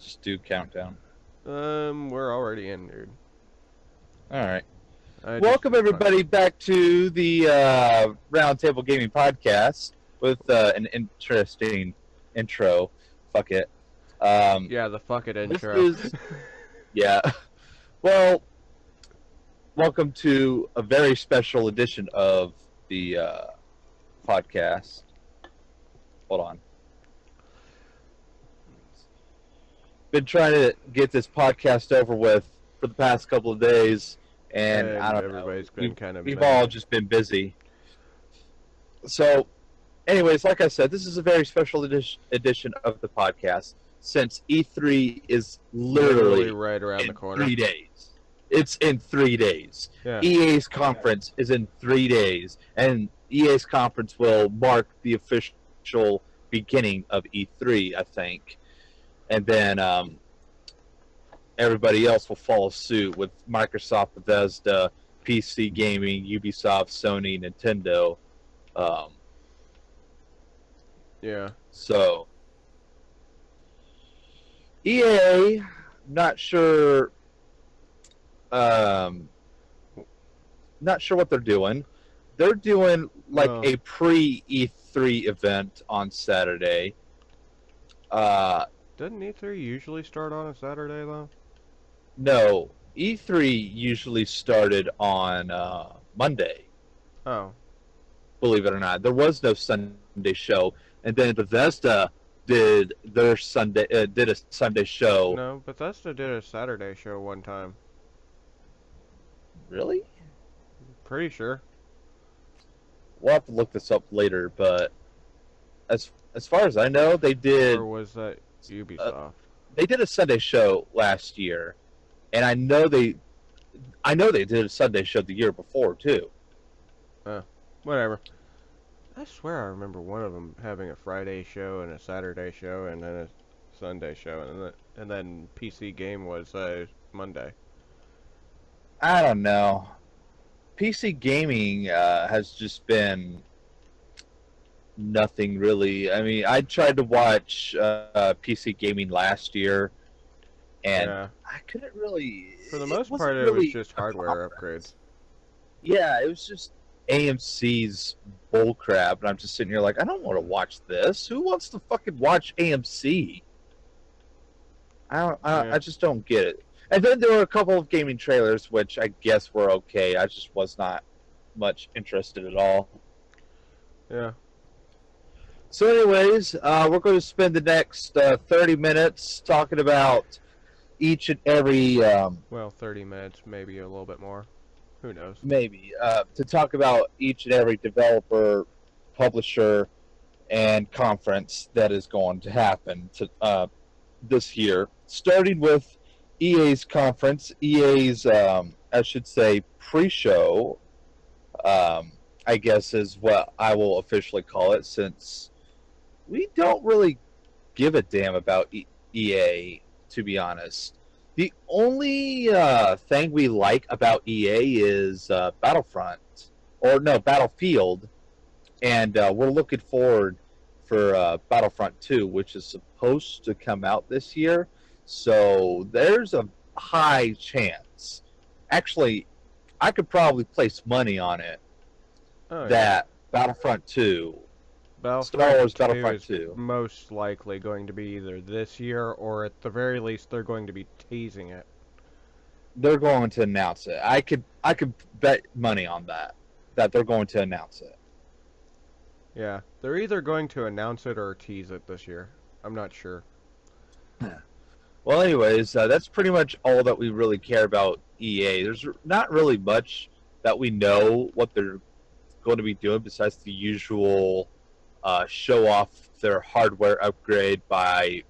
Just do countdown. We're already in, dude. All right. I just Welcome everybody back to the Roundtable Gaming Podcast with an interesting intro. Fuck it. yeah, the fuck it This intro. is yeah. Well, welcome to a very special edition of the podcast. Hold on. Been trying to get this podcast over with for the past couple of days, and I and don't know. everybody's been kind of We've mad. all just been busy. So, anyways, like I said, this is a very special edition of the podcast since E3 is literally right around the in corner. 3 days. It's in 3 days. Yeah. EA's conference is in 3 days, and EA's conference will mark the official beginning of E3, I think. And then everybody else will follow suit with Microsoft, Bethesda, PC Gaming, Ubisoft, Sony, Nintendo. Yeah. So, EA, not sure, not sure what they're doing. They're doing like a pre-E3 event on Saturday. Doesn't E3 usually start on a Saturday though? No, E3 usually started on Monday. Oh. Believe it or not, there was no Sunday show, and then Bethesda did their did a Sunday show. No, Bethesda did a Saturday show one time. Really? Pretty sure. We'll have to look this up later, but as far as I know, they did. Or was that Ubisoft? They did a Sunday show last year, and I know they did a Sunday show the year before too. Whatever. I swear I remember one of them having a Friday show and a Saturday show and then a Sunday show and then PC Game was Monday. I don't know. PC gaming has just been nothing really. I mean, I tried to watch PC gaming last year, and Yeah. I couldn't really. For the most wasn't part, it really was just a hardware conference. upgrades. Yeah, it was just AMC's bullcrap, and I'm just sitting here like, I don't want to watch this. Who wants to fucking watch AMC? I just don't get it. And then there were a couple of gaming trailers, which I guess were okay. I just was not much interested at all. Yeah. So anyways, we're going to spend the next 30 minutes talking about each and every, Well, 30 minutes, maybe a little bit more. Who knows? maybe, to talk about each and every developer, publisher, and conference that is going to happen to, this year. Starting with EA's conference, EA's, I should say, pre-show, I guess is what I will officially call it, since we don't really give a damn about EA, to be honest. The only thing we like about EA is Battlefront, or no, Battlefield, and we're looking forward for Battlefront 2, which is supposed to come out this year. So there's a high chance. Actually, I could probably place money on it that Battlefront 2, Star Wars Battlefront is 2, most likely going to be either this year or at the very least they're going to be teasing it. they're going to announce it. I could bet money on that they're going to announce it. Yeah, they're either going to announce it or tease it this year. I'm not sure. Well, anyways, that's pretty much all that we really care about EA. There's not really much that we know what they're going to be doing besides the usual show off their hardware upgrade by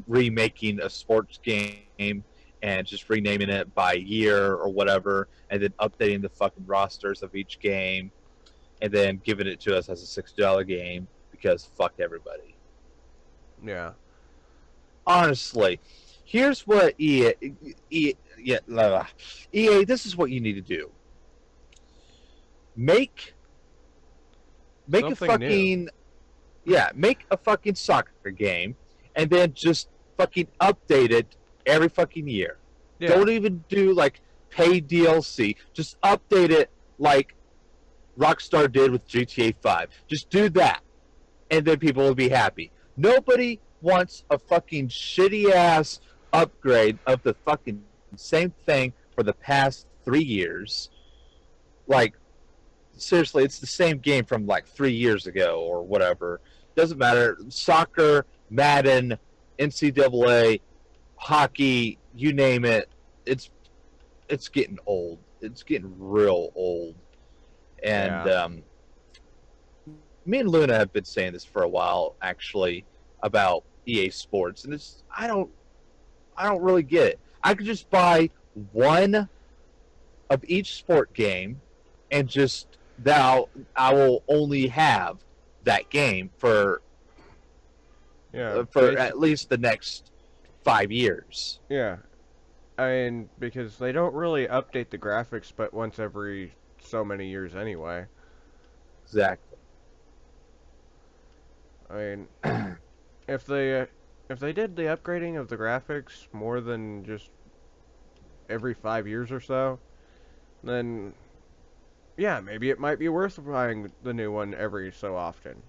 remaking a sports game and just renaming it by year or whatever, and then updating the fucking rosters of each game, and then giving it to us as a $60 game because fuck everybody. Yeah. Honestly, here's what EA, this is what you need to do. Make Something a fucking new. make a fucking soccer game, and then just fucking update it every fucking year. Yeah. Don't even do like paid DLC. Just update it like Rockstar did with GTA 5. Just do that, and then people will be happy. Nobody wants a fucking shitty ass upgrade of the fucking same thing for the past 3 years. Like, seriously, it's the same game from like 3 years ago or whatever. Doesn't matter. Soccer, Madden, NCAA, hockey, you name it. It's getting old. It's getting real old. And Yeah. Me and Luna have been saying this for a while, actually, about EA Sports, and I don't really get it. I could just buy one of each sport game, and just now I will only have that game for Yeah. at least the next 5 years. Yeah. I mean, because they don't really update the graphics but once every so many years anyway. Exactly. I mean, if they did the upgrading of the graphics more than just every 5 years or so, then yeah, maybe it might be worth buying the new one every so often.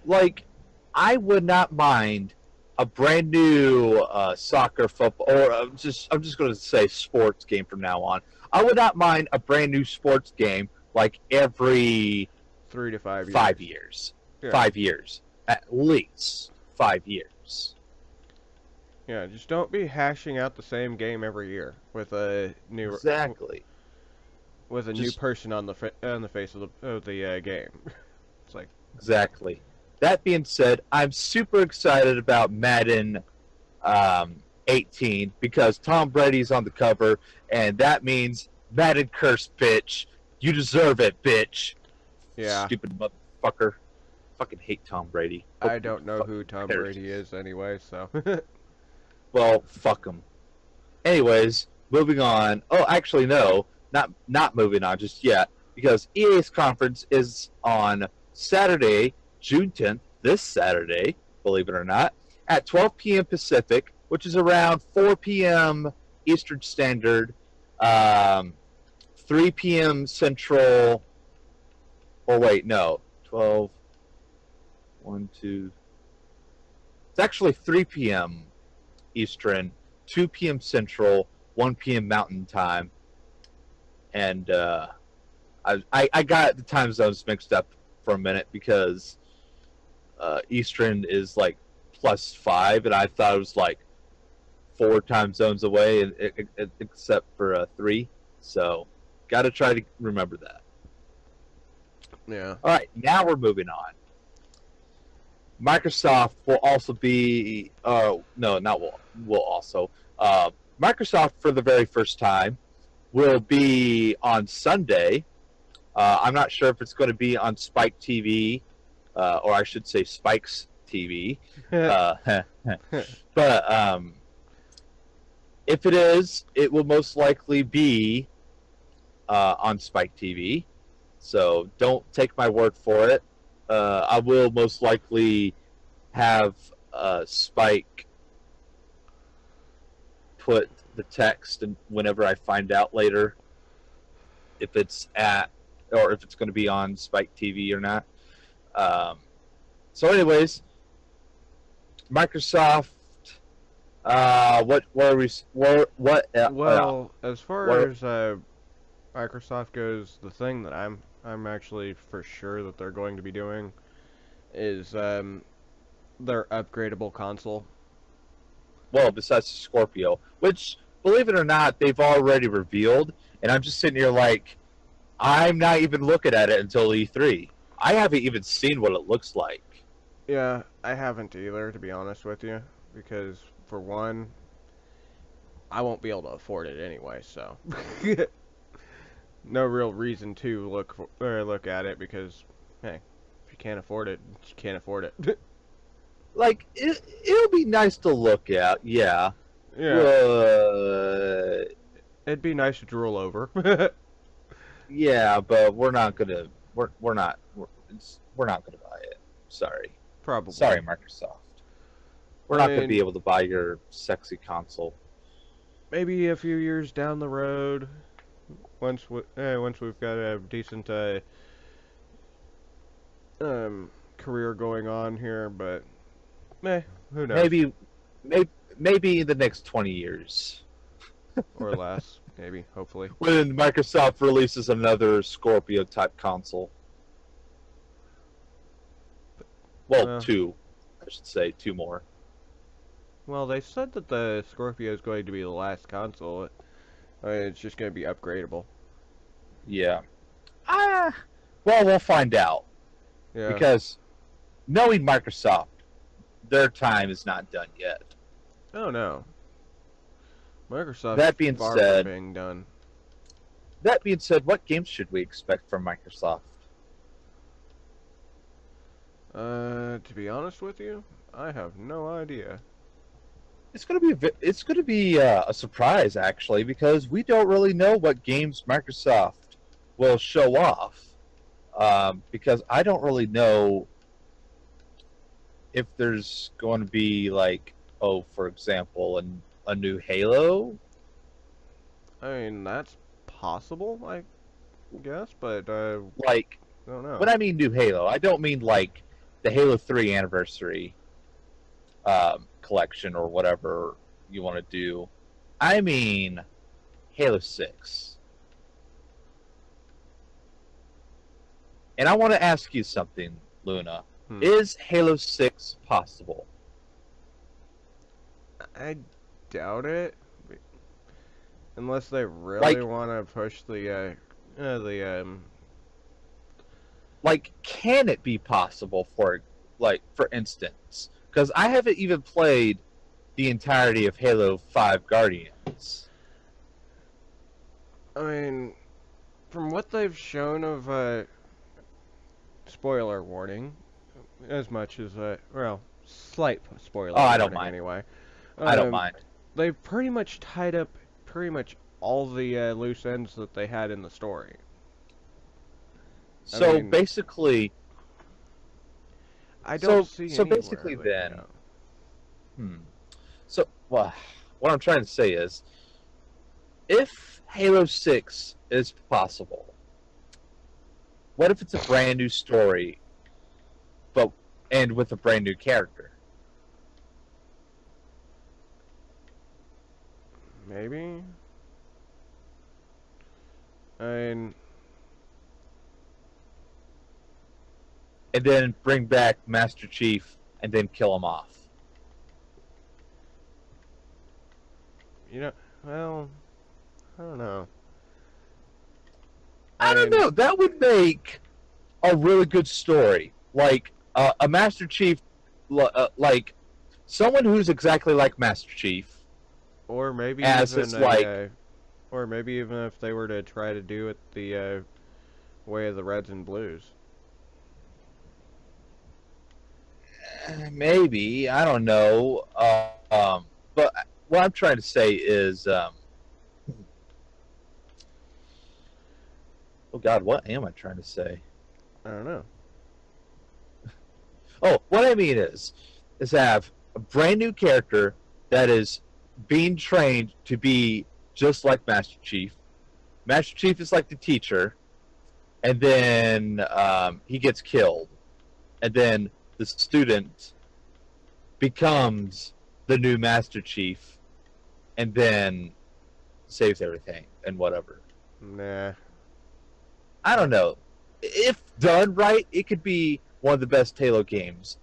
Like, I would not mind a brand new soccer, football, or I'm just going to say sports game from now on. I would not mind a brand new sports game like every 3 to 5 years. 5 years. Yeah. 5 years. At least 5 years. Yeah, just don't be hashing out the same game every year with a new Exactly. with a new person on the face of the game. It's like, Exactly. That being said, I'm super excited about Madden 18 because Tom Brady's on the cover, and that means Madden curse, bitch. You deserve it, bitch. yeah, Stupid motherfucker. Fucking hate Tom Brady. I don't know who Tom Brady is anyway, so. Well, fuck him. Anyways, moving on. Oh, actually, no, not moving on just yet, because EA's conference is on Saturday, June 10th, this Saturday, believe it or not, at 12 p.m. Pacific, which is around 4 p.m. Eastern Standard, 3 p.m. Central, or wait, no, 12, 1, 2, it's actually 3 p.m. Eastern, 2 p.m. Central, 1 p.m. Mountain Time, and I got the time zones mixed up for a minute because Eastern is like +5, and I thought it was like 4 time zones away, except for 3. So, got to try to remember that. Yeah. All right, now we're moving on. Microsoft will also be Microsoft for the very first time will be on Sunday. I'm not sure if it's going to be on Spike TV, or I should say Spike's TV. But if it is, it will most likely be on Spike TV. So don't take my word for it. I will most likely have Spike put the text, and whenever I find out later if it's or if it's going to be on Spike TV or not. So, anyways, Microsoft. What are we? What? Well, as far as Microsoft goes, the thing that I'm actually for sure that they're going to be doing is their upgradable console. Well, besides the Scorpio, which, believe it or not, they've already revealed, and I'm just sitting here like, I'm not even looking at it until E3. I haven't even seen what it looks like. Yeah, I haven't either, to be honest with you, because for one, I won't be able to afford it anyway, so no real reason to look at it because, hey, if you can't afford it, you can't afford it. Like, it'll be nice to look at, yeah. Yeah. It'd be nice to drool over. Yeah, but we're not gonna we're not gonna buy it. Sorry. Probably. Sorry, Microsoft. We're I not going to be mean, able to buy your sexy console. maybe a few years down the road, once we've got a decent career going on here, but who knows? Maybe, maybe, maybe in the next 20 years, Or less, maybe, hopefully. when Microsoft releases another Scorpio type console. Well, Well, two, I should say, two more. well, they said that the Scorpio is going to be the last console. It's just going to be upgradable. Yeah. Ah, well, we'll find out Yeah. because knowing Microsoft, their time is not done yet. Oh no. Microsoft's That being far from said, being done. what games should we expect from Microsoft? To be honest with you, I have no idea. It's going to be a surprise actually because we don't really know what games Microsoft will show off. Because I don't really know if there's going to be like, oh, for example, a new Halo. I mean, that's possible, I guess, but Like, I don't know. when I mean new Halo, I don't mean like the Halo 3 anniversary collection or whatever you want to do. I mean Halo 6. And I want to ask you something, Luna. Hmm. Is Halo 6 possible? I doubt it, unless they really Like, want to push the can it be possible for instance? Because I haven't even played the entirety of Halo 5 Guardians. I mean, from what they've shown of spoiler warning, as much as well, slight Oh, spoiler I don't warning mind. anyway. I don't Um, mind. they've pretty much tied up pretty much all the loose ends that they had in the story. I So mean, basically, I don't see so anywhere basically, like then, hmm. So, well, what I'm trying to say is, if Halo 6 is possible, what if it's a brand new story, but and with a brand new character? maybe. I mean, And then bring back Master Chief and then kill him off. you know, well, I don't know. I I don't mean, know. That would make a really good story. Like a Master Chief, like someone who's exactly like Master Chief, or maybe as even his like. or maybe even if they were to try to do it the way of the Reds and Blues. Maybe I don't know. But what I'm trying to say is, oh God, what am I trying to say? I don't know. Oh, what I mean is have a brand new character that is being trained to be just like Master Chief. Master Chief is like the teacher, and then he gets killed, and then the student becomes the new Master Chief, and then saves everything and whatever. Nah. I don't know. If done right, it could be one of the best Halo games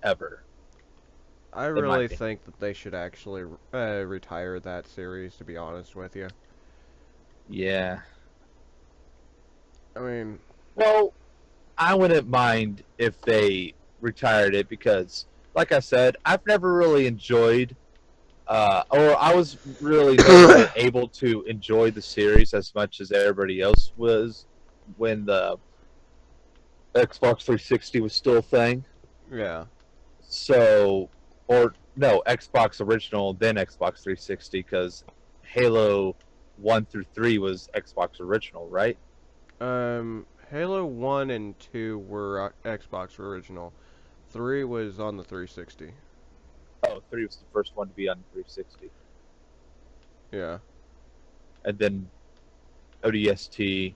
ever. I In my really opinion. think that they should actually retire that series, to be honest with you. Yeah. I mean, Well, I wouldn't mind if they retired it because, like I said, I've never really enjoyed, or I was really never able to enjoy the series as much as everybody else was when the Xbox 360 was still a thing. yeah. So, or no, Xbox original, then Xbox 360, because Halo 1 through 3 was Xbox original, right? Halo 1 and 2 were Xbox original. 3 was on the 360. Oh, 3 was the first one to be on 360. Yeah. And then ODST,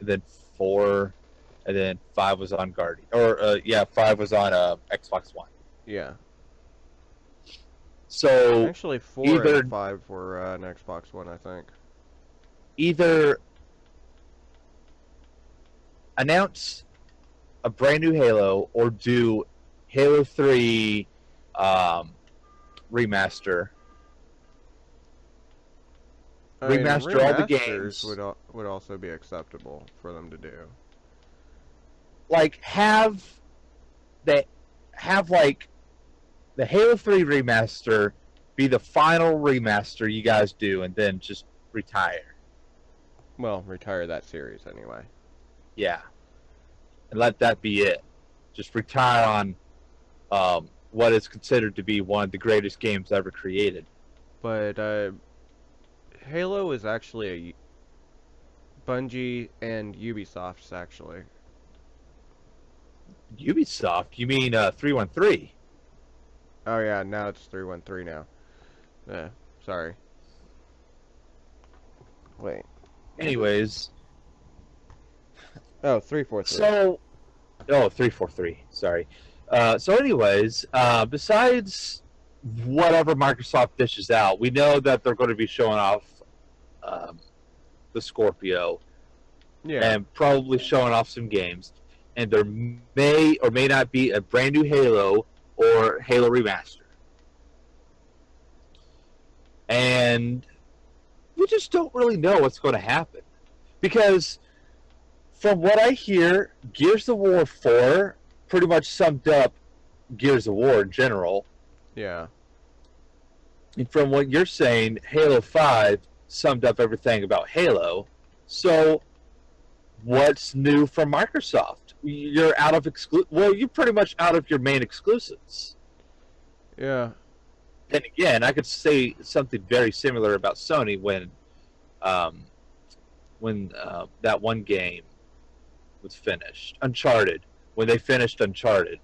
and then 4, and then 5 was on Guardian. Or, 5 was on Xbox One. Yeah. So, Actually, 4 either, and 5 were on Xbox One, I think. either announce a brand new Halo or do Halo 3 remaster. I mean, Remaster all the remasters games. would also be acceptable for them to do. Like, have like the Halo 3 remaster be the final remaster you guys do, and then just retire. Well, retire that series anyway. Yeah. And let that be it. Just retire on what is considered to be one of the greatest games ever created. But Halo is actually a Bungie and Ubisoft's actually. Ubisoft? You mean 313? Oh yeah, now it's 313 now. Yeah, sorry. Wait. Anyways. Oh, 343. So, 343. Sorry. Anyways, besides whatever Microsoft dishes out, we know that they're going to be showing off the Scorpio, Yeah. and probably showing off some games. And there may or may not be a brand new Halo or Halo remaster. And we just don't really know what's going to happen. Because from what I hear, Gears of War 4 pretty much summed up Gears of War in general. Yeah. And from what you're saying, Halo 5 summed up everything about Halo. So, what's new from Microsoft? You're out of you're pretty much out of your main exclusives. Yeah. And again, I could say something very similar about Sony when that one game was finished, Uncharted. When they finished Uncharted,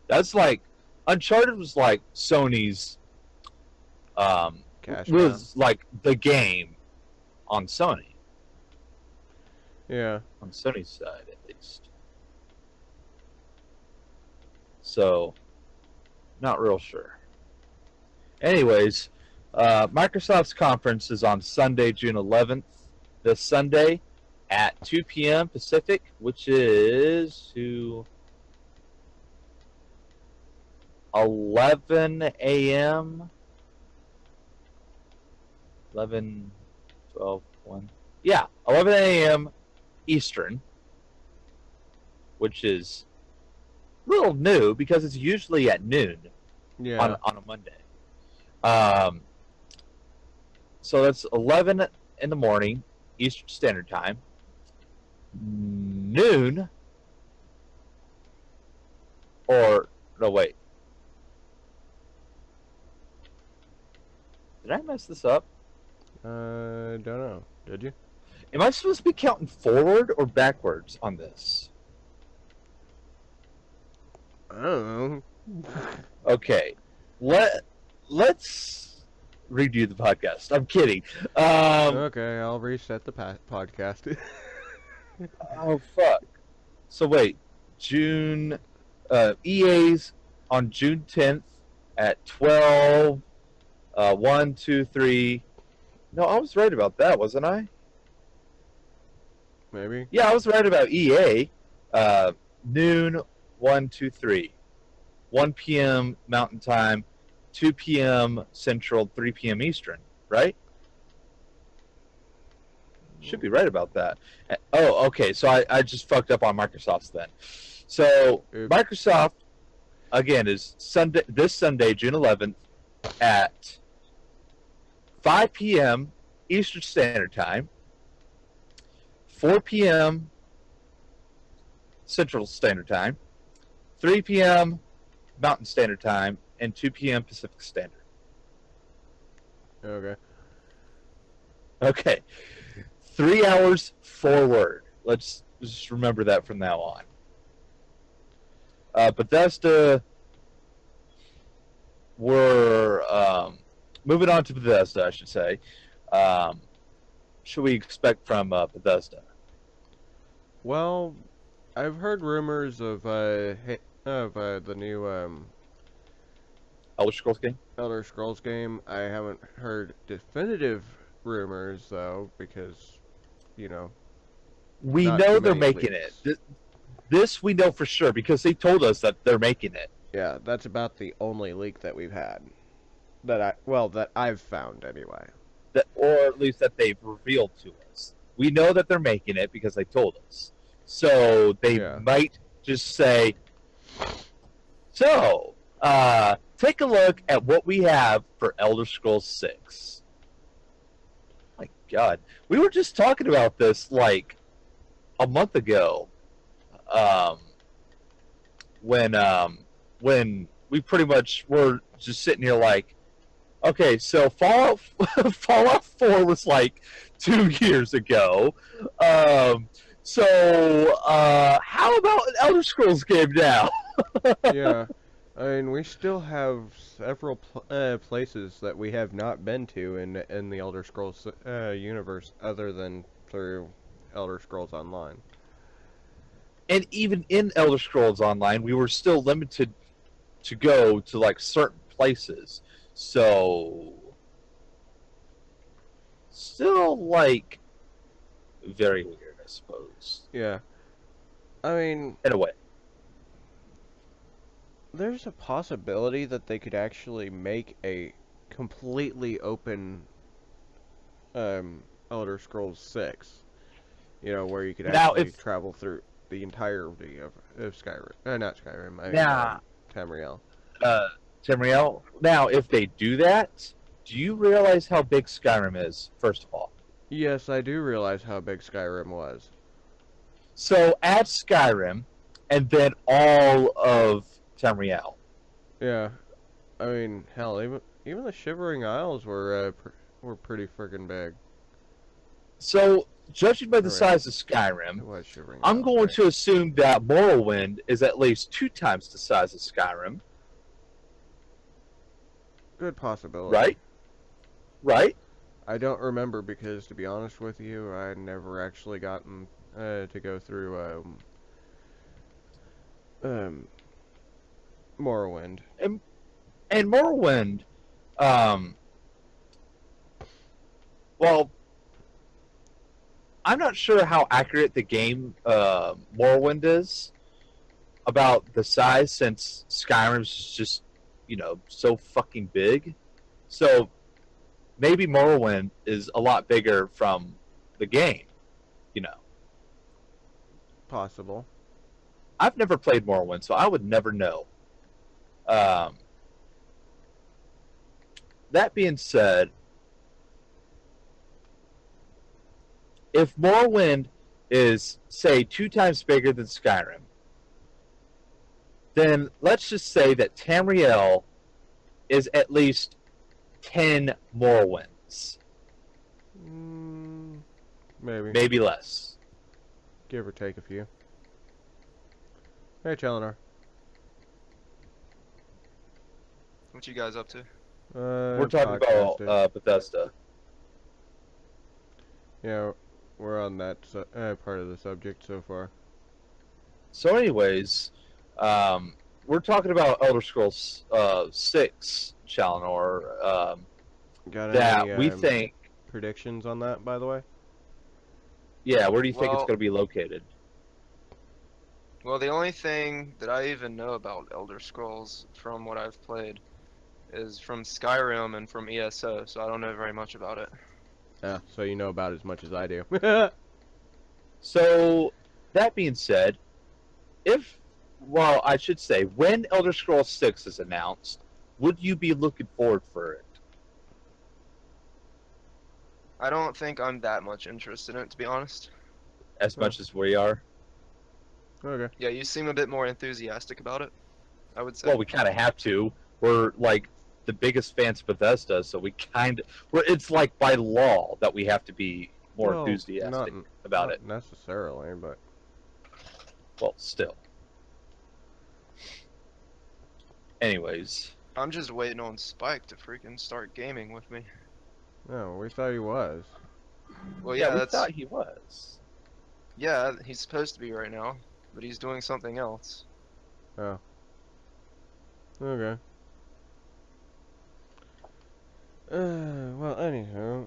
that's like Uncharted was like Sony's Cash was like the game on Sony. Yeah. On Sony's side, at least. So, not real sure. Anyways, Microsoft's conference is on Sunday, June 11th. This Sunday at 2 p.m. Pacific, which is 11 a.m. 11, 12, 1. Yeah, 11 a.m. Eastern, which is a little new because it's usually at noon Yeah. on a Monday. So that's 11 in the morning, Eastern Standard Time. Noon, or, no, wait. Did I mess this up? Don't know. Did you? Am I supposed to be counting forward or backwards on this? I don't know. Okay. Let's redo the podcast. I'm kidding. Okay, I'll reset the podcast. Oh, fuck. So wait. EA's on June 10th at 12, 1, 2, 3. No, I was right about that, wasn't I? Maybe. Yeah, I was right about EA. Noon, 1, 2, 3. 1 p.m. Mountain Time, 2 p.m. Central, 3 p.m. Eastern, right? Should be right about that. Oh, okay, so I just fucked up on Microsoft's then. So, Oops. Microsoft, again, is this Sunday, June 11th, at 5 p.m. Eastern Standard Time, 4 p.m. Central Standard Time, 3 p.m. Mountain Standard Time, and 2 p.m. Pacific Standard. Okay. Okay. 3 hours forward. Let's just remember that from now on. Bethesda, we're moving on to Bethesda, I should say. Um, should we expect from Bethesda? Well, I've heard rumors of the new Elder Scrolls game? Elder Scrolls game. I haven't heard definitive rumors though, because you know, We not too know they're many making it. leaks. This we know for sure because they told us that they're making it. Yeah, that's about the only leak that we've had. That I've found anyway. That, or at least that they've revealed to us. We know that they're making it because they told us. So they Yeah. might just say, so, take a look at what we have for Elder Scrolls 6. My God. We were just talking about this like a month ago. When we pretty much were just sitting here like, okay, so Fallout 4 was like 2 years ago. How about an Elder Scrolls game now? Yeah. I mean, we still have several places that we have not been to in the Elder Scrolls universe, other than through Elder Scrolls Online. And even in Elder Scrolls Online, we were still limited to go to like certain places. So, still like very weird, I suppose. Yeah. I mean, In a way. there's a possibility that they could actually make a completely open Elder Scrolls 6. You know, where you could Now, actually if travel through the entirety of Skyrim. Not Skyrim, I mean, now, Tamriel. Tamriel, now if they do that, do you realize how big Skyrim is? First of all, Yes, I do realize how big Skyrim was. so add Skyrim, and then all of Tamriel. Yeah, I mean, hell, even the Shivering Isles were pretty friggin' big. So, judging by the Or wait, size of it Skyrim, was Shivering I'm Isles, going right? to assume that Morrowind is at least 2 times the size of Skyrim, Good possibility. right? Right? I don't remember because, to be honest with you, I never actually gotten to go through um Morrowind. And and Morrowind, um, well, I'm not sure how accurate the game Morrowind is about the size, since Skyrim's just, so fucking big. So maybe Morrowind is a lot bigger from the game. You know, Possible. I've never played Morrowind, so I would never know. Um, that being said, if Morrowind is, say, 2 times bigger than Skyrim, then let's just say that Tamriel is at least 10 Morrowinds. Maybe. Maybe less. Give or take a few. Hey, Chalinar. What you guys up to? We're talking about podcasting. Bethesda. Yeah, we're on that part of the subject so far. So, anyways, we're talking about Elder Scrolls 6, Chalinor, Got that any we think, predictions on that, by the way? yeah, where do you think it's Well, going to be located? well, the only thing that I even know about Elder Scrolls from what I've played is from Skyrim and from ESO, so I don't know very much about it. Yeah, so you know about as much as I do. So, that being said, I should say, when Elder Scrolls 6 is announced, would you be looking forward for it? I don't think I'm that much interested in it, to be honest. As much as we are? Okay. Yeah, you seem a bit more enthusiastic about it, I would say. Well, we kind of have to. We're like the biggest fans of Bethesda, so it's like by law that we have to be more Well, enthusiastic about it. Not necessarily, but Well, still. Anyways, I'm just waiting on Spike to freaking start gaming with me. No, we thought he was. Well, Yeah, yeah, we that's thought he was. yeah, he's supposed to be right now, but he's doing something else. Oh. Okay. Well, anyhow,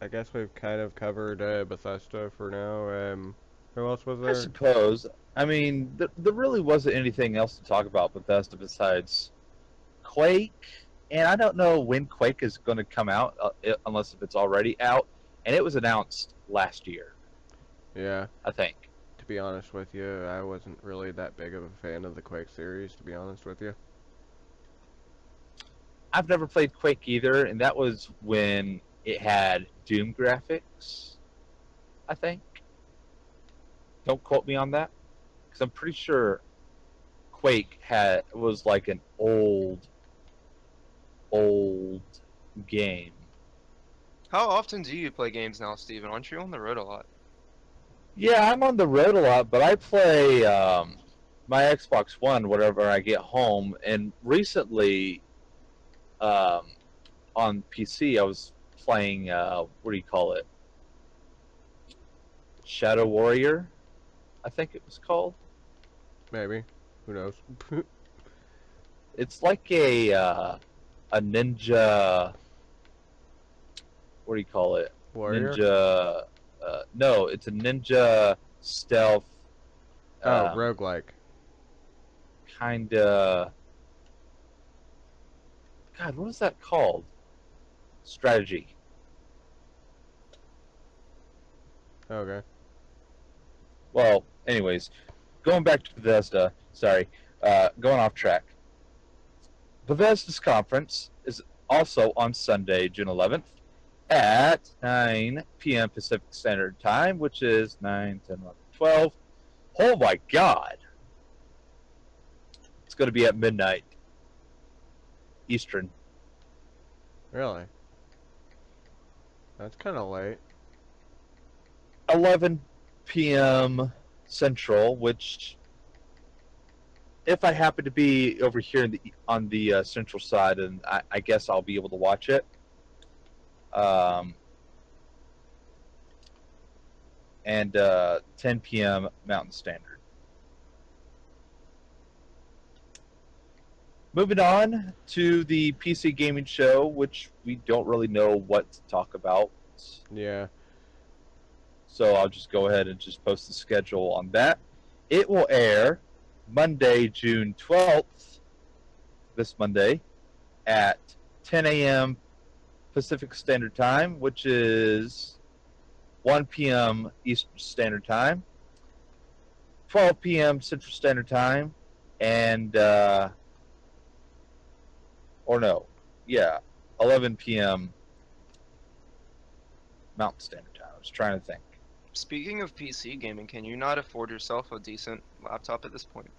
I guess we've kind of covered Bethesda for now. Who else was I there? suppose. I mean, there really wasn't anything else to talk about Bethesda besides Quake, and I don't know when Quake is going to come out, unless if it's already out, and it was announced last year, Yeah, I think. to be honest with you, I wasn't really that big of a fan of the Quake series, to be honest with you. I've never played Quake either, and that was when it had Doom graphics, I think. Don't quote me on that, because I'm pretty sure Quake was like an old game. How often do you play games now, Steven? Aren't you on the road a lot? Yeah, I'm on the road a lot, but I play my Xbox One whenever I get home. And recently, um, on PC, I was playing what do you call it? Shadow Warrior, I think it was called. Maybe. Who knows? It's like a ninja. What do you call it? Warrior? Ninja. No, it's a ninja stealth. Oh, roguelike. Kind of. God, what is that called? Strategy. Okay. Well, anyways, going back to Bethesda. Sorry, going off track. Bethesda's conference is also on Sunday, June 11th, at 9 p.m. Pacific Standard Time, which is 9, 10, 11, 12. Oh my God! It's going to be at midnight Eastern. Really? That's kind of late. 11 p.m. Central, which, if I happen to be over here on the central side, and I guess I'll be able to watch it. And 10 p.m. Mountain Standard. Moving on to the PC gaming show, which we don't really know what to talk about. Yeah. So I'll just go ahead and just post the schedule on that. It will air Monday, June 12th, this Monday, at 10 a.m. Pacific Standard Time, which is 1 p.m. Eastern Standard Time, 12 p.m. Central Standard Time, and, or no, yeah, 11 p.m. Mountain Standard Time. I was trying to think. Speaking of PC gaming, can you not afford yourself a decent laptop at this point?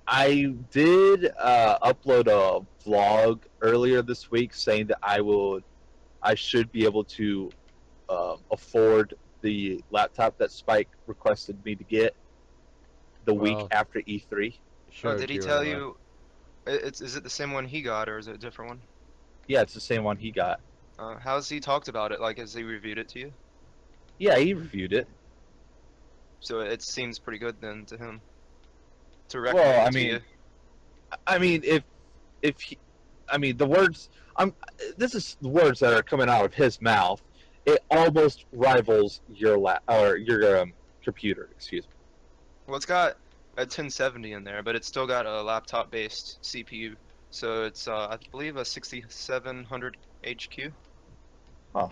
I did upload a vlog earlier this week saying that I should be able to afford the laptop that Spike requested me to get the week Well, after E3. Oh, showed did he you tell anyway. you? Is it the same one he got, or is it a different one? Yeah, it's the same one he got. How's he talked about it? Like, has he reviewed it to you? Yeah, he reviewed it. So it seems pretty good then to him to Well, recommend it to you. if he, I mean the words this is the words that are coming out of his mouth. It almost rivals your computer. Excuse me. Well, it's got a 1070 in there, but it's still got a laptop-based CPU. So it's, I believe, a 6700 HQ. Huh.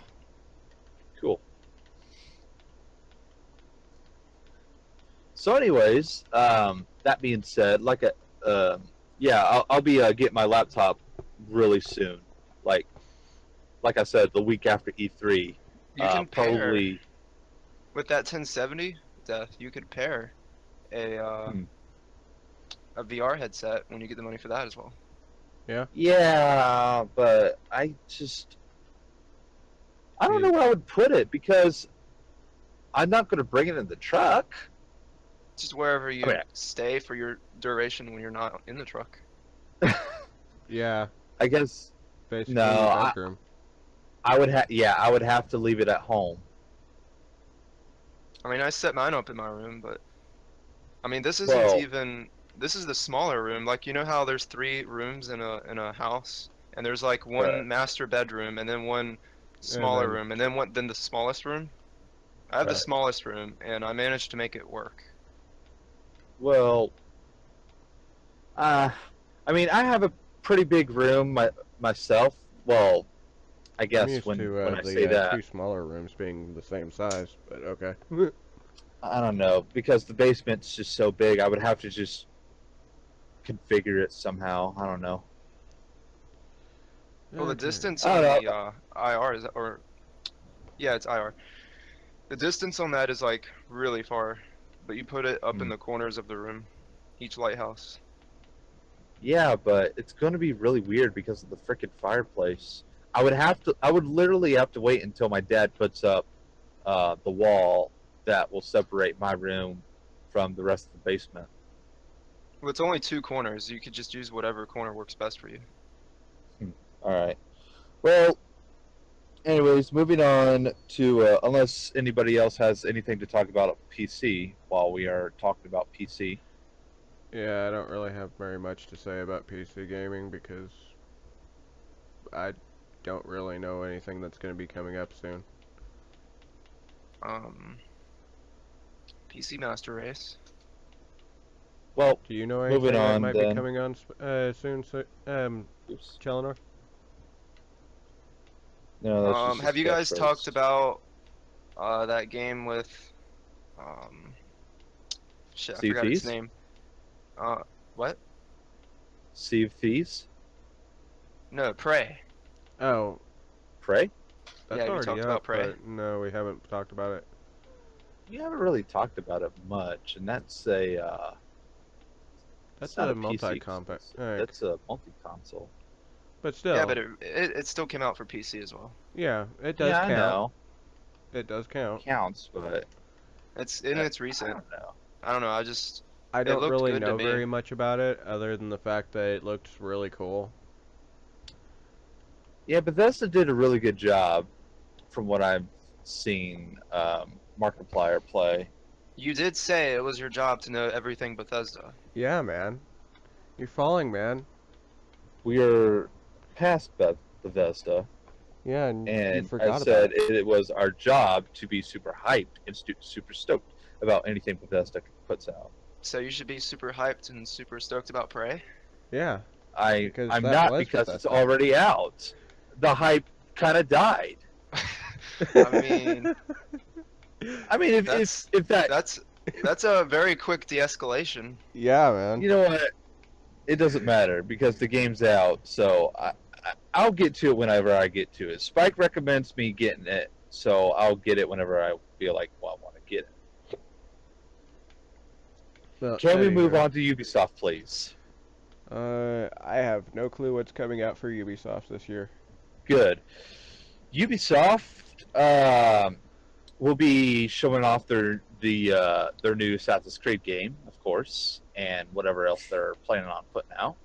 Cool. So, anyways, that being said, yeah, I'll be getting my laptop really soon. Like, like I said, the week after E3. You can pair Probably. with that 1070, Death. You could pair a Hmm. a VR headset when you get the money for that as well. Yeah. Yeah, but I don't know where I would put it because I'm not going to bring it in the truck. Just wherever you mean, stay for your duration when you're not in the truck. Yeah, I guess basically no. your I, bedroom. I would have. Yeah, I would have to leave it at home. I mean, I set mine up in my room, but I mean, this isn't Well, even. This is the smaller room. Like, you know how there's 3 rooms in a house, and there's like right, one master bedroom, and then one And smaller then, room, and then the smallest room. I have the right. smallest room, and I managed to make it work. Well, uh, I mean, I have a pretty big room myself. Well, I I'm guess used to when I say the that, 2 smaller rooms being the same size, but okay. I don't know because the basement's just so big. I would have to just configure it somehow. I don't know. Well, the Okay. distance I on don't the know. IR is, or yeah, it's IR. The distance on that is like really far, but you put it up in Hmm. the corners of the room, each lighthouse. Yeah, but it's going to be really weird because of the freaking fireplace. I would have to. I would literally have to wait until my dad puts up the wall that will separate my room from the rest of the basement. Well, it's only 2 corners. You could just use whatever corner works best for you. All right. Well, anyways, moving on to unless anybody else has anything to talk about PC while we are talking about PC. Yeah, I don't really have very much to say about PC gaming because I don't really know anything that's going to be coming up soon. Um, PC Master Race. Well, Do you know moving anything that on might be then. coming on soon, Oops. Chelinor? No, that's just Have his you guys talked catchphrase. about that game with um, shit, I Sea of forgot its Thieves. name. Uh, what? Sea of Thieves. No, Prey. Oh, Prey. Yeah, that's have you already talked up, about Prey? but no, we haven't talked about it. We haven't really talked about it much, and that's a it's That's not a a PC multi-combat. exclusive. That's a multi-console. But Yeah, still, but it still came out for PC as well. yeah, it does Yeah, I count. know. It does It count. counts, but It's I recent. don't know. I don't know. I It don't looked really good to know me. very much about it, other than the fact that it looked really cool. Yeah, Bethesda did a really good job from what I've seen Markiplier play. You did say it was your job to know everything Bethesda. Yeah, man. You're falling, man. We are past Bethesda, Yeah, and you and I forgot about said it. it was our job to be super hyped and super stoked about anything Bethesda puts out. So you should be super hyped and super stoked about Prey. Yeah, because I'm that not was because it's Bethesda. already out. The hype kind of died. I mean, I mean, that's if that, that's that's a very quick de-escalation. Yeah, man. you know what, it doesn't matter because the game's out. So I'll get to it whenever I get to it. Spike recommends me getting it, so I'll get it whenever I feel like, well, I want to get it. Well, Can we move anywho, on to Ubisoft, please? I have no clue what's coming out for Ubisoft this year. Good. Ubisoft will be showing off their new Assassin's Creed game, of course, and whatever else they're planning on putting out.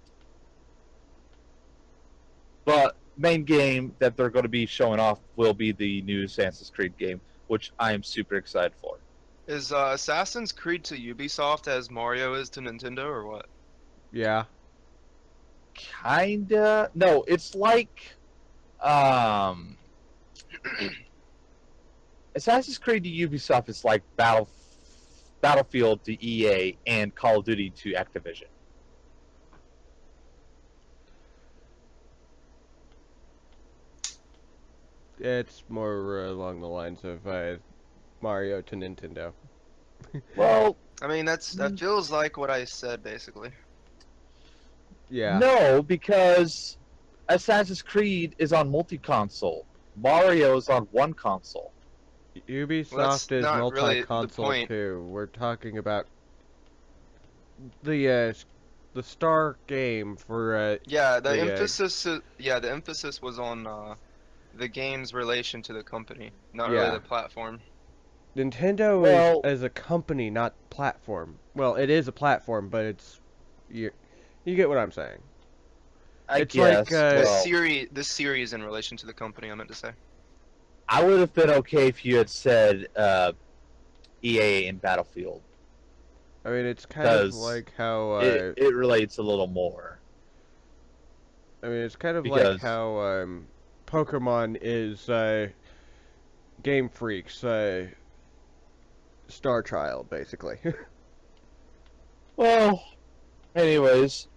But main game that they're going to be showing off will be the new Assassin's Creed game, which I am super excited for. Is Assassin's Creed to Ubisoft as Mario is to Nintendo, or what? Yeah, Kinda. No, it's like um, Assassin's Creed to Ubisoft is like Battlefield to EA and Call of Duty to Activision. it's more along the lines of Mario to Nintendo. Well, I mean, that feels like what I said basically. Yeah, no, because Assassin's Creed is on multi-console. Mario is on one console. Well, that's Ubisoft is not really the multi-console point. too. We're talking about the star game for Yeah, the the emphasis was on the game's relation to the company, not really yeah. the platform. Nintendo is Well, as a company, not platform. Well, it is a platform, but it's you get what I'm saying. I It's like guess. Well, This series in relation to the company, I meant to say. I would have been okay if you had said EA and Battlefield, I mean, it's kind of because like how it relates a little more. I mean, it's kind of like Because, how Pokemon is Game Freak's Star Child, basically. well, anyways,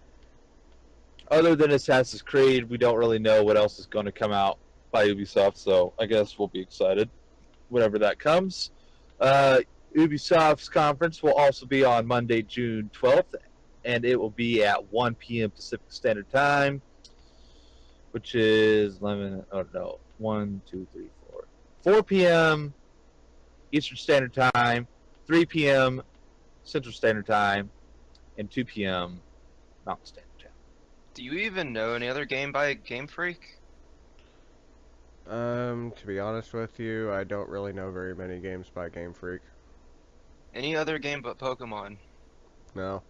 other than Assassin's Creed, we don't really know what else is going to come out by Ubisoft, so I guess we'll be excited whenever that comes. Uh, Ubisoft's conference will also be on Monday, June 12th, and it will be at 1 p.m. Pacific Standard Time, which is 11, oh no, 1, 2, 3, 4. 4 p.m. Eastern Standard Time, 3 p.m. Central Standard Time, and 2 p.m. Mountain Standard Time. Do you even know any other game by Game Freak? To be honest with you, I don't really know very many games by Game Freak. Any other game but Pokemon? No.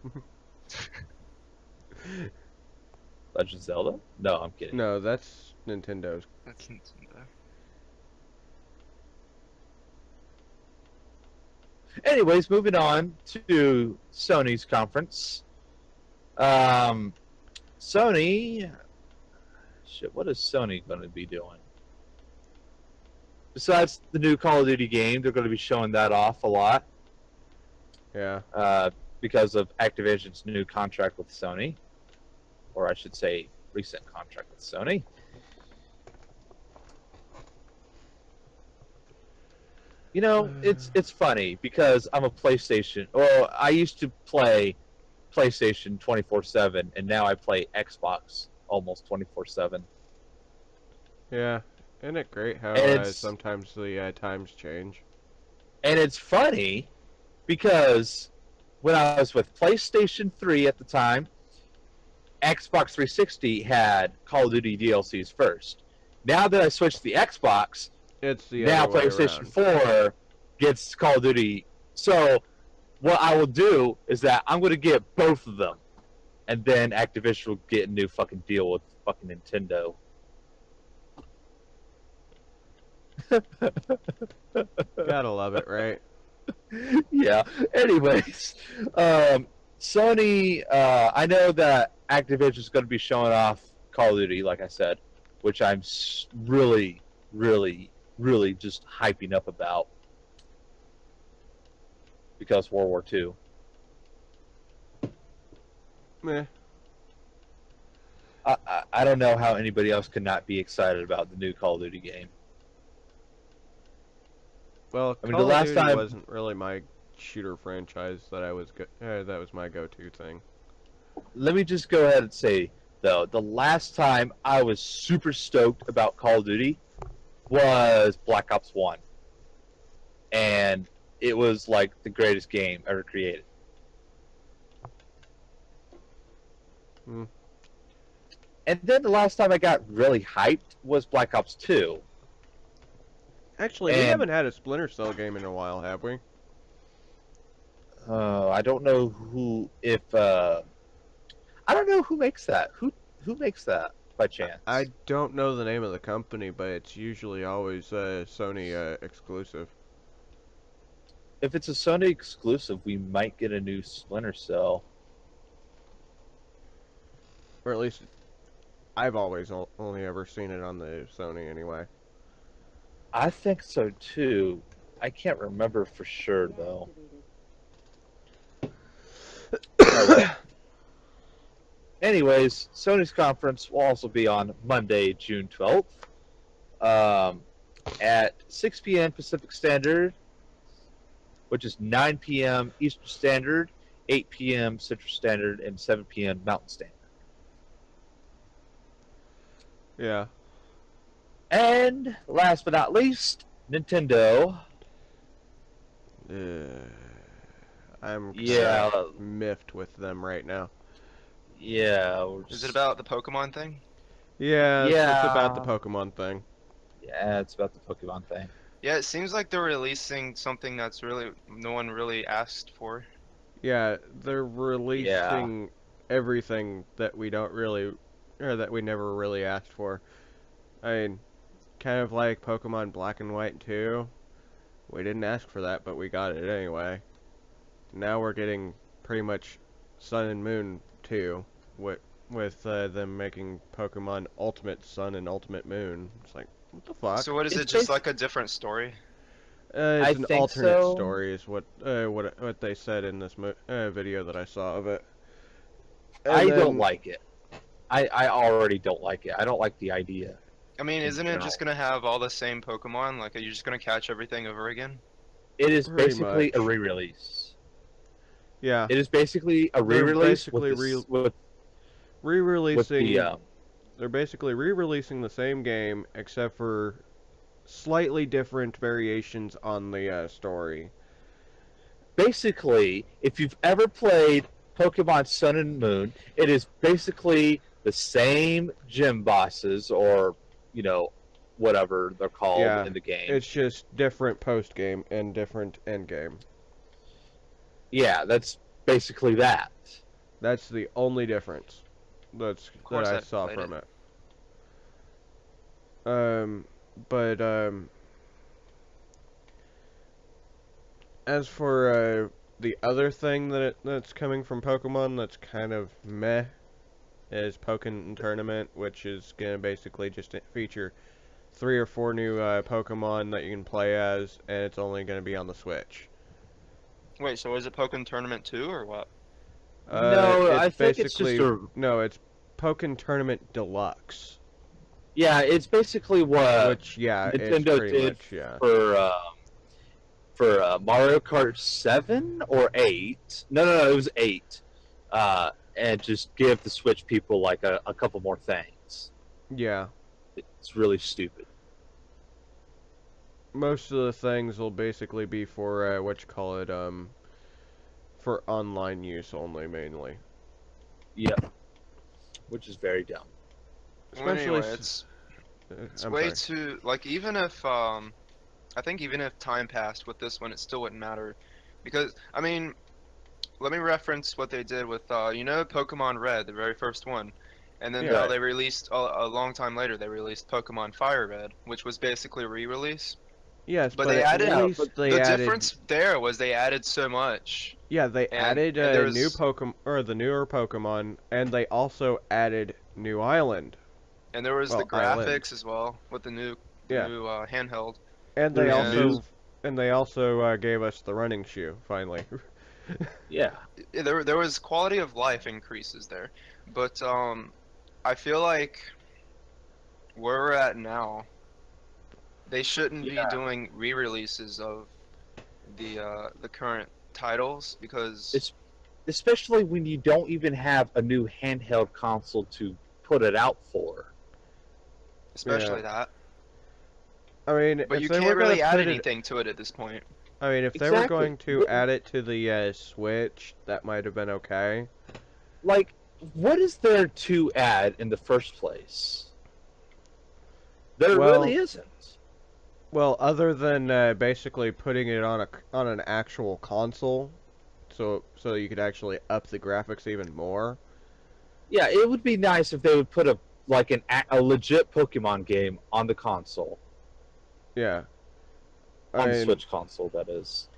Legend of Zelda? No, I'm kidding. No, that's Nintendo's. That's Nintendo. Anyways, moving on to Sony's conference. Sony, shit, what is Sony going to be doing? Besides the new Call of Duty game, they're going to be showing that off a lot Yeah. because of Activision's new contract with Sony, or I should say, recent contract with Sony. You know, it's funny because I'm a PlayStation. Well, I used to play PlayStation 24/7, and now I play Xbox almost 24/7. Yeah. Isn't it great how And it's sometimes the times change? and it's funny because when I was with PlayStation 3 at the time, Xbox 360 had Call of Duty DLCs first. Now that I switched to the Xbox, It's the now other way PlayStation around. 4 gets Call of Duty. So what I will do is that I'm going to get both of them, and then Activision will get a new fucking deal with fucking Nintendo. Gotta love it, right? Yeah. Anyways, Sony. I know that Activision is going to be showing off Call of Duty, like I said, which I'm really, really, really just hyping up about because World War II. Meh. I don't know how anybody else could not be excited about the new Call of Duty game. Well, I mean, Call the of last Duty time wasn't really my shooter franchise that that was my go-to thing. let me just go ahead and say, though, the last time I was super stoked about Call of Duty was Black Ops 1. And it was like the greatest game ever created. Hmm. And then the last time I got really hyped was Black Ops 2. Actually, we And haven't had a Splinter Cell game in a while, have we? I don't know who, if, I don't know who makes that. Who makes that by chance? I don't know the name of the company, but it's usually always Sony exclusive. If it's a Sony exclusive, we might get a new Splinter Cell. Or at least I've always only ever seen it on the Sony anyway. I think so too. I can't remember for sure though. Oh, well. Anyways, Sony's conference will also be on Monday, June 12th, at 6 p.m. Pacific Standard, which is 9 p.m. Eastern Standard, 8 p.m. Central Standard, and 7 p.m. Mountain Standard. Yeah. And last but not least, Nintendo. I'm Yeah, miffed with them right now. yeah. Is it about the Pokemon thing? Yeah, it's about the Yeah. Pokemon thing. Yeah, it's about the Pokemon thing. Yeah, it seems like they're releasing something that's really no one really asked for. Yeah, they're Yeah. releasing everything that we don't really, or that we never really asked for. I mean, kind of like Pokemon Black and White 2. We didn't ask for that, but we got it anyway. Now we're getting pretty much Sun and Moon 2, with them making Pokemon Ultimate Sun and Ultimate Moon. It's like, what the fuck? So what is It's it? Just basic. like a different story? It's I an think alternate so. story, is what they said in this video that I saw of it. And I don't then, like it. I already don't like it. I don't like the idea I mean, in isn't it just general. gonna have all the same Pokemon? Like, are you just gonna catch everything over again? It is pretty basically a much, re-release. yeah, It is basically a they're re-release with basically this with the re-releasing. They're basically re-releasing the same game, except for slightly different variations on the story. basically, if you've ever played Pokemon Sun and Moon, it is basically the same gym bosses or, you know, whatever they're called Yeah, in the game. it's just different post game and different end game. Yeah, that's basically that. That's the only difference Of that course, I I saw played it. from it. Um, but as for the other thing that's coming from Pokemon that's kind of meh is Pokken Tournament, which is gonna basically just feature 3 or 4 new Pokemon that you can play as, and it's only gonna be on the Switch. Wait, so is it Pokemon Tournament 2 or what? No, It's I think it's just basically a no, it's Pokken Tournament Deluxe, yeah, it's basically what which yeah, it's Nintendo pretty did much yeah. for Mario Kart 7 or 8. No, it was 8. And just give the Switch people like a couple more things. Yeah, It's really stupid. most of the things will basically be for what you call it, for online use only mainly. Yep, which is very dumb. Well, Especially, anyway, it's I'm way sorry. too like even if I think even if time passed with this one, it still wouldn't matter because I mean, let me reference what they did with Pokemon Red, the very first one, and then Yeah. how Right. they released a long time later they released Pokemon Fire Red, which was basically a re-release. Yes, But but they at added Yeah, but least they the added. difference there was they added so much, Yeah, they added and a new there's Pokemon or the newer Pokemon, and they also added New Island. and there was the Well, Island. graphics as well with the Yeah, new handheld, and they there's and new. also and they also gave us the running shoe finally. Yeah, there was quality of life increases there. But I feel like where we're at now, they shouldn't be yeah. doing re-releases of the current titles because It's especially when you don't even have a new handheld console to put it out for. Yeah, especially that. I mean, But if you they were can't gonna really add put it, anything to it at this point. I mean, if they were Exactly. going to add it to the Switch, that might have been okay. Like, what is there to add in the first place? There really Well, isn't. other than basically putting it on an actual console, so you could actually up the graphics even more. Yeah, it would be nice if they would put a legit Pokemon game on the console, Yeah, I on the mean, Switch console. That is.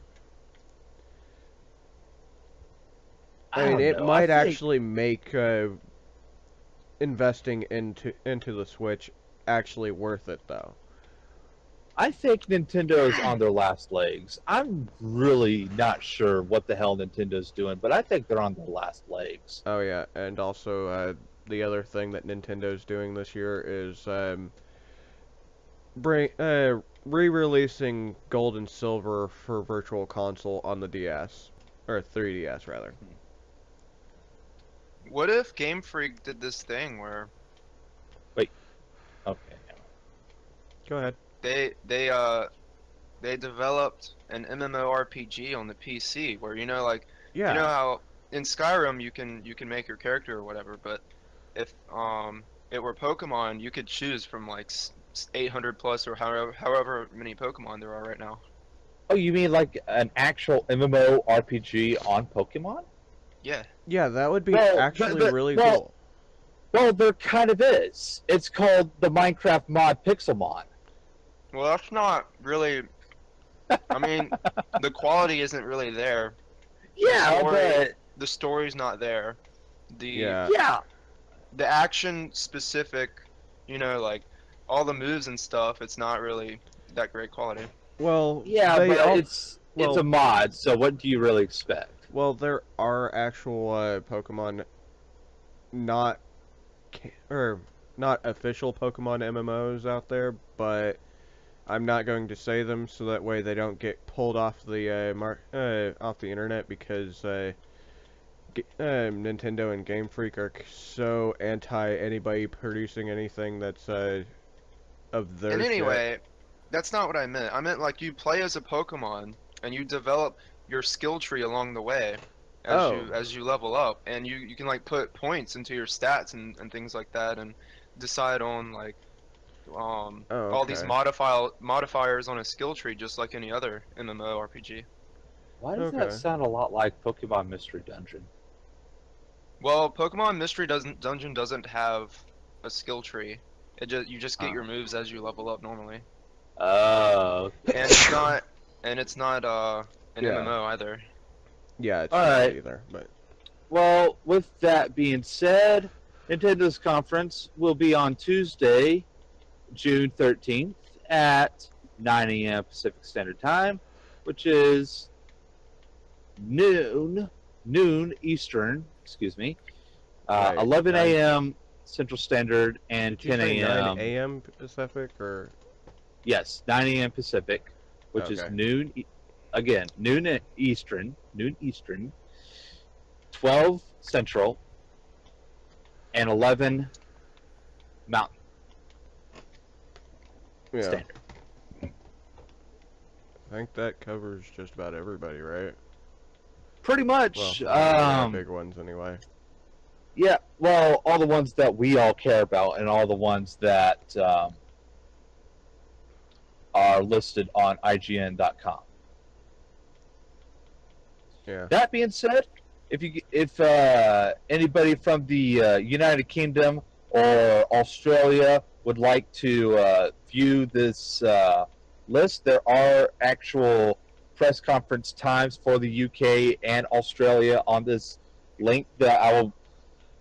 I I mean, don't it know. I might think actually make investing into the Switch actually worth it, though. I think Nintendo's on their last legs. I'm really not sure what the hell Nintendo's doing, but I think they're on their last legs. Oh yeah, and also the other thing that Nintendo's doing this year is bring re-releasing Gold and Silver for Virtual Console on the DS or 3DS rather. What if Game Freak did this thing where Wait. Okay. Go ahead. they developed an MMORPG on the PC where like you know Yeah, how in Skyrim you can make your character or whatever, but if it were Pokemon, you could choose from like 800 plus or however many Pokemon there are right now. Oh, you mean like an actual MMO RPG on Pokemon? Yeah. Yeah, that would be Well, actually really well, cool. well, there kind of is. It's called the Minecraft mod Pixelmon. Well, that's not really. I mean, the quality isn't really there. Yeah, story- but The story's not there. The Yeah. yeah, the action specific, like all the moves and stuff, it's not really that great quality. Well, yeah, they but all. it's a mod. So what do you really expect? Well, there are actual Pokemon, not or not official Pokemon MMOs out there, but I'm not going to say them so that way they don't get pulled off the off the internet because Nintendo and Game Freak are so anti anybody producing anything that's of their And shit. anyway, that's not what I meant. I meant like you play as a Pokemon and you develop your skill tree along the way Oh. as you level up, and you can like put points into your stats and things like that, and decide on like Oh, all these okay. modifiers on a skill tree just like any other MMORPG. Why does that Okay. sound a lot like Pokemon Mystery Dungeon? Well, Pokemon Mystery Dungeon doesn't have a skill tree. You just get Ah. your moves as you level up normally. Oh, And it's not an Yeah. MMO either. Yeah, it's all not right. either, but Well, with that being said, Nintendo's conference will be on Tuesday, June 13th at 9 a.m. Pacific Standard Time, which is noon Eastern, excuse me, wait, 11 9 a.m. Central Standard, and did you 10 say 9 a.m. a.m. Pacific or Yes, 9 a.m. Pacific, which is okay. again, noon Eastern, 12 Central, and 11 Mountain Yeah. Standard. I think that covers just about everybody, right? Pretty Well, much. the big ones anyway. Yeah, well, all the ones that we all care about, and all the ones that are listed on IGN.com. Yeah. That being said, if anybody from the United Kingdom or Australia would like to view this list, there are actual press conference times for the UK and Australia on this link that I will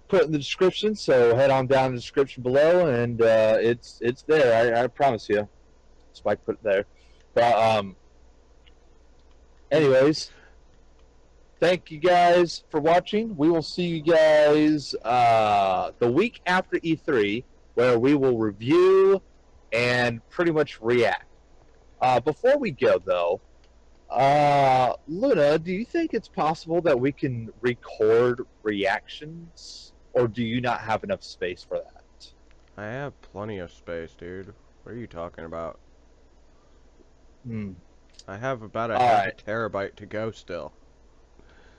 put in the description. So head on down in the description below, and it's there. I promise you. Spike put it there. But anyways, thank you guys for watching. We will see you guys the week after E3, where we will review and pretty much react. Before we go, though, Luna, do you think it's possible that we can record reactions, or do you not have enough space for that? I have plenty of space, dude. What are you talking about? I have about a All half right. a terabyte to go still.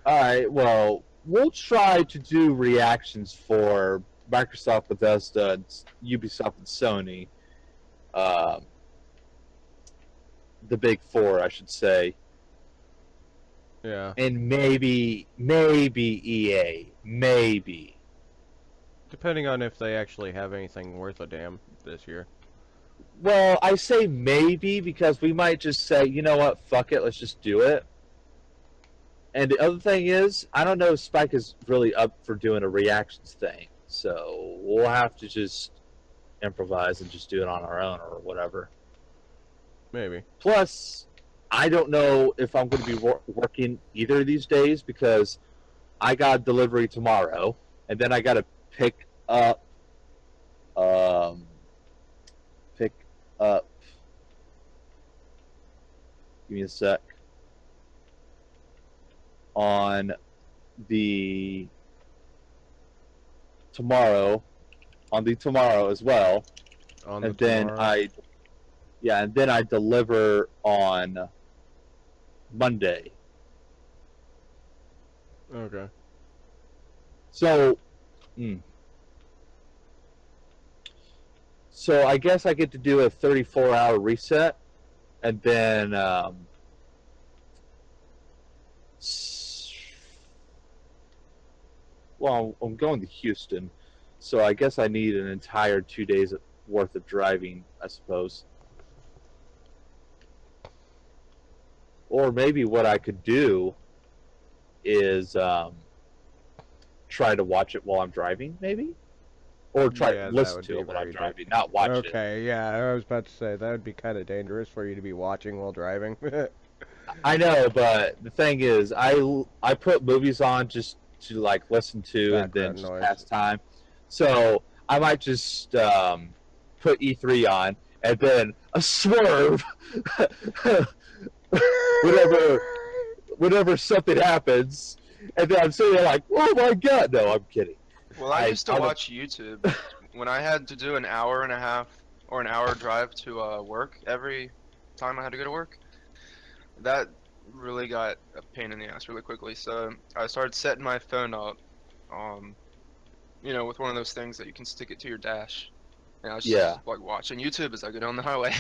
All right. Well, we'll try to do reactions for Microsoft, Bethesda, Ubisoft, and Sony. The big four, I should say, Yeah. and maybe EA, maybe. Depending on if they actually have anything worth a damn this year. Well, I say maybe because we might just say, you know what, fuck it, let's just do it. And the other thing is, I don't know if Spike is really up for doing a reactions thing, so we'll have to just improvise and just do it on our own or whatever. Maybe. Plus, I don't know if I'm going to be working either of these days because I got delivery tomorrow, and then I got to pick up. Give me a sec. On the tomorrow as well, On and the then tomorrow. and then I deliver on Monday. Okay. So, So I guess I get to do a 34-hour reset, and then well, I'm going to Houston, so I guess I need an entire 2 days worth of driving, I suppose. Or maybe what I could do is try to watch it while I'm driving, maybe? Or try Yeah, to that listen would to be it while I'm very driving, not watch it. Okay, yeah, I was about to say that would be kind of dangerous for you to be watching while driving. I know, but the thing is, I put movies on just to like listen to and then Background just noise. pass time. So I might just put E3 on and then a swerve whenever something happens, and then I'm sitting there like, oh my god! No, I'm kidding. Well, I used to I'm a- watch YouTube when I had to do an hour and a half or an hour drive to work every time I had to go to work. That really got a pain in the ass really quickly. So I started setting my phone up, um, with one of those things that you can stick it to your dash. And I was Yeah, just like watching YouTube as I go down the highway.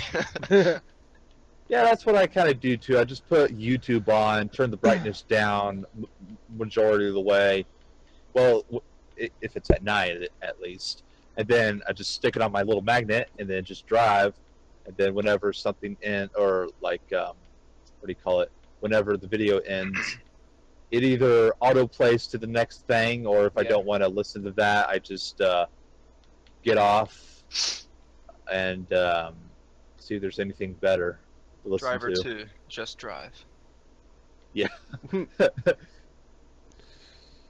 yeah, that's what I kind of do too. I just put YouTube on, turn the brightness down majority of the way. Well, if it's at night at least, and then I just stick it on my little magnet and then just drive, and then whenever something in or like what do you call it? Whenever the video ends, it either auto plays to the next thing, or if I Yeah. don't want to listen to that, I just get off and see if there's anything better to listen Driver to. 2, just drive. Yeah.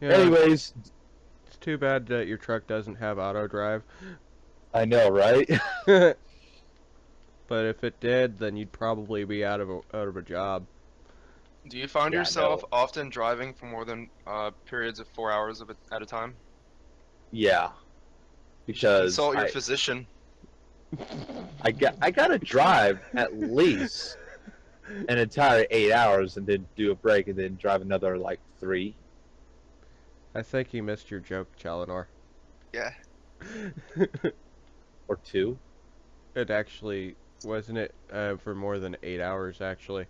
Yeah, Anyways, it's too bad that your truck doesn't have auto drive. I know, right? But if it did, then you'd probably be out of a job. Do you find Yeah, yourself no. often driving for more than periods of 4 hours at a time? Yeah, You should because consult your physician. I gotta drive at least an entire 8 hours and then do a break and then drive another like 3 I think you missed your joke, Chalinor. Yeah. or 2. It actually wasn't it for more than 8 hours actually.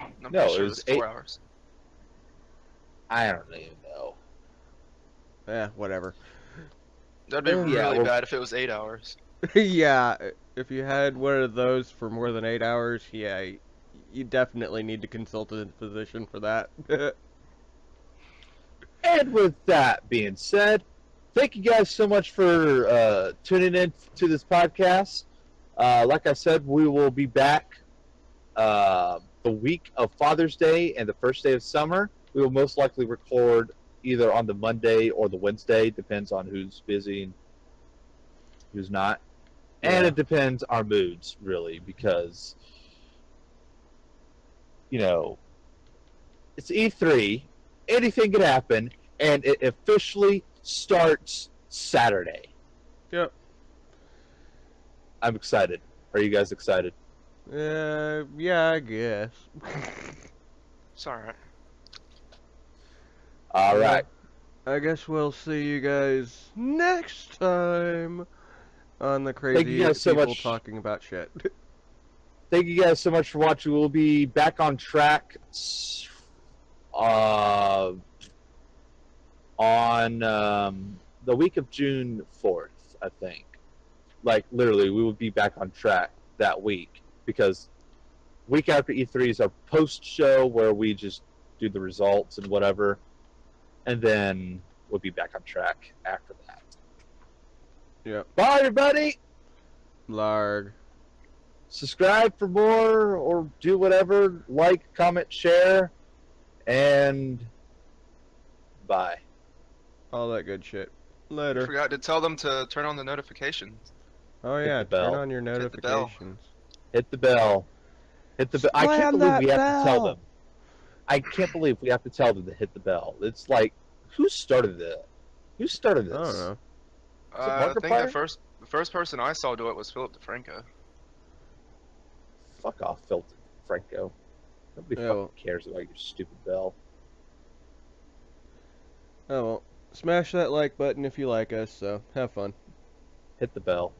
I'm No, pretty it sure was it was 8. 4 hours. I don't even know. Whatever. That'd be Yeah, really well, bad if it was 8 hours. Yeah, if you had one of those for more than 8 hours, yeah, you definitely need to consult a physician for that. and with that being said, thank you guys so much for tuning in to this podcast. Like I said, we will be back the week of Father's Day and the first day of summer. We will most likely record either on the Monday or the Wednesday, depends on who's busy and who's not. And Yeah. it depends our moods, really, because, you know, it's E3, anything could happen, and it officially starts Saturday. Yep. I'm excited. Are you guys excited? Yeah, I guess. It's alright. All Yeah. right. I guess we'll see you guys next time on the Thank you crazy guys so people much. talking about shit. Thank you guys so much for watching. We'll be back on track on the week of June 4th, I think. Like, literally, we will be back on track that week because week after E3 is our post-show where we just do the results and whatever, and then we'll be back on track after that. Yep. Bye, everybody! Larg. Subscribe for more or do whatever. Like, comment, share, and bye. All that good shit. You Later. forgot to tell them to turn on the notifications. Oh Hit yeah, the bell. turn on your Hit the bell. notifications. Hit the bell. Hit the bell. I can't Slam believe that we have to tell bell! them. I can't believe we have to tell them to hit the bell. It's like, who started it? Who started this? I don't know. I think Markiplier? the first person I saw do it was Philip DeFranco. Fuck off, Phil Franco. Nobody Yeah, fucking well. cares about your stupid bell. Oh well. Smash that like button if you like us, so have fun. hit the bell.